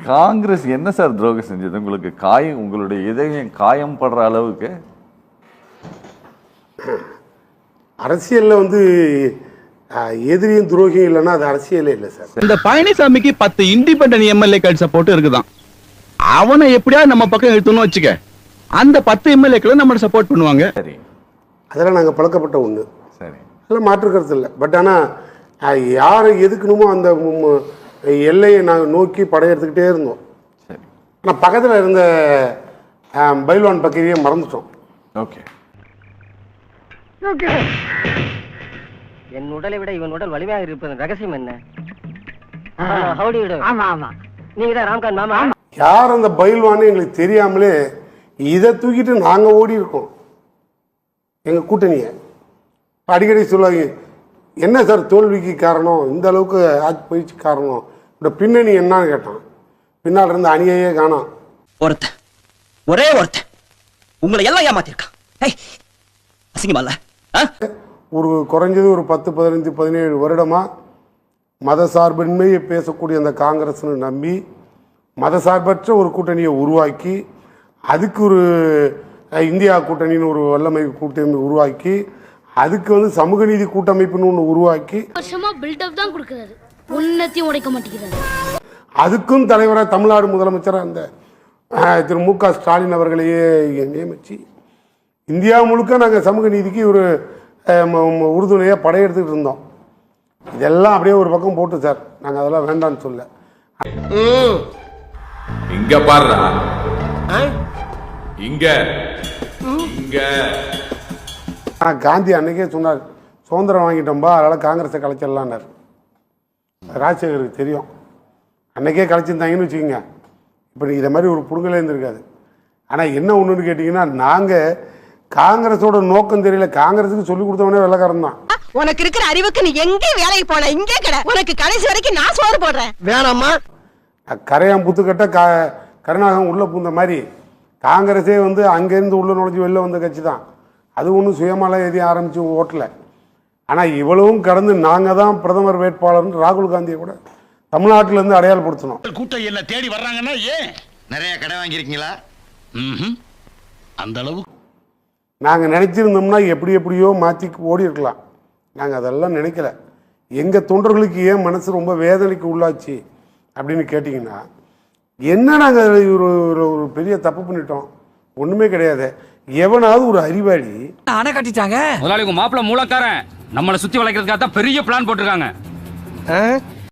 காங்கிரஸ் என்ன சார் துரோகம் செஞ்சது உங்களுக்கு? உங்களுடைய இதயம் காயம் படுற அளவுக்கு அரசியல்ல எதிரியும் துரோகியும் இல்லைன்னா அது அரசியலே இல்லை சார். இந்த பழனிசாமிக்கு 10 இண்டிபெண்டன்ட் எம்எல்ஏக்கள் சப்போர்ட் இருக்குதான். அவனை எப்படியா நம்ம பக்கம் எடுத்துன்னு வச்சுக்க, அந்த 10 எம்எல்ஏக்களை நம்ம சப்போர்ட் பண்ணுவாங்க. சரி, அதெல்லாம் நாங்கள் பழக்கப்பட்ட ஒன்று. சரி, அதெல்லாம் மாற்றுக்கிறது இல்லை. பட் ஆனால் யாரை எதுக்கணுமோ அந்த எல்லையை நாங்கள் நோக்கி படையெடுத்துக்கிட்டே இருந்தோம். சரி, ஆனால் பக்கத்தில் இருந்த பைல்வான் பக்கரியை மறந்துட்டோம். ஓகே. என் உடலை விட இவன் உடல் வலிமையாக இருப்பதன் ரகசியம் என்ன? நீங்க தான் ராம்கான் மாமா. யார் அந்த பைல்வான்னு எங்களுக்கு தெரியாமலே இதை தூக்கிட்டு நாங்கள் ஓடி இருக்கோம். எங்கள் கூட்டணியை அடிக்கடி சொல்லுவாங்க, என்ன சார் தோல்விக்கு காரணம், இந்த அளவுக்கு ஆட்சி பயிற்சி காரணம், இந்த பின்னணி என்னன்னு கேட்டான். பின்னால் இருந்த அணியையே காணோம். ஒரே ஒருத்தன் உங்களை எல்லாம் ஏமாத்திருக்கான். அசிங்கமல்ல? குறைஞ்சது ஒரு 10, 15, 17 வருடமா மதசார்பின்மையை பேசக்கூடிய அந்த காங்கிரஸ்னு நம்பி மதசார்பற்ற ஒரு கூட்டணியை உருவாக்கி, அதுக்கு ஒரு இந்தியா கூட்டணின்னு ஒரு வல்லமை கூட்டணி உருவாக்கி, அதுக்கு சமூக நீதி கூட்டமைப்புன்னு ஒன்று உருவாக்கி பில்டப் தான் கொடுக்கிறாரு, உன்னத்தையும் உடைக்க மாட்டேங்கிறாரு. அதுக்கும் தலைவராக தமிழ்நாடு முதலமைச்சராக அந்த திரு மு.க. ஸ்டாலின் அவர்களையே நியமிச்சு இந்தியா முழுக்க நாங்கள் சமூக நீதிக்கு ஒரு உறுதுணையாக படையெடுத்துக்கிட்டு இருந்தோம். இதெல்லாம் அப்படியே ஒரு பக்கம் போட்டு சார், நாங்கள் அதெல்லாம் வேண்டான்னு சொல்ல. இங்க பாரு, இங்க இங்க காந்தி அன்னைக்கே சொன்னார், சுதந்திரம் வாங்கிட்டோம்பா, அதனால் காங்கிரஸை கலைச்சிடலான்னார். ராஜசேகருக்கு தெரியும். அன்னைக்கே கலைச்சிருந்தாங்கன்னு வச்சுக்கோங்க, இப்போ இதை மாதிரி ஒரு புடுங்கலே இருந்திருக்காது. ஆனால் என்ன ஒன்றுன்னு கேட்டிங்கன்னா, நாங்கள் காங்கிரஸோட நோக்கம் தெரியல, காங்கிரஸுக்கு சொல்லிக் கொடுத்தவனே வெள்ளக்காரன் தான். உனக்கு இருக்கிற அறிவுக்கு நீ எங்கே வேலைக்கு போன, இங்கே கடை, உனக்கு கடைசி வரைக்கும் நான் சோறு போடுறேன். வேணாமா? கரையான் புத்துக்கட்ட கருணாகம் உள்ள பூந்த மாதிரி காங்கிரஸே அங்கேருந்து உள்ள நுழைஞ்சு வெளில வந்த கட்சி தான். அது ஒன்றும் சுயமாலாம் எதையும் ஆரம்பித்து ஓட்டலை. ஆனால் இவ்வளவும் கடந்து நாங்கள் தான் பிரதமர் வேட்பாளர்னு ராகுல் காந்தியை கூட தமிழ்நாட்டிலேருந்து அடையாளப்படுத்தணும். கூட்டம் என்ன தேடி வர்றாங்கன்னா ஏன் நிறைய கடை வாங்கியிருக்கீங்களா? அந்த அளவு நாங்கள் நினச்சிருந்தோம்னா எப்படியோ மாற்றி ஓடி இருக்கலாம். நாங்கள் அதெல்லாம் நினைக்கல. எங்கள் தொண்டர்களுக்கு ஏன் மனசு ரொம்ப வேதனைக்கு உள்ளாச்சு அப்படின்னு கேட்டிங்கன்னா, என்ன நாங்கள் ஒரு பெரிய தப்பு பண்ணிட்டோம்? ஒன்றுமே கிடையாது. எவனாவது ஒரு அறிவாளி அணை கட்டிட்டாங்க, முதலாளி உங்க மாப்பிள்ள மூலக்காரன் நம்மளை சுத்தி வளைக்கிறதுக்காக தான் பெரிய பிளான் போட்டிருக்காங்க.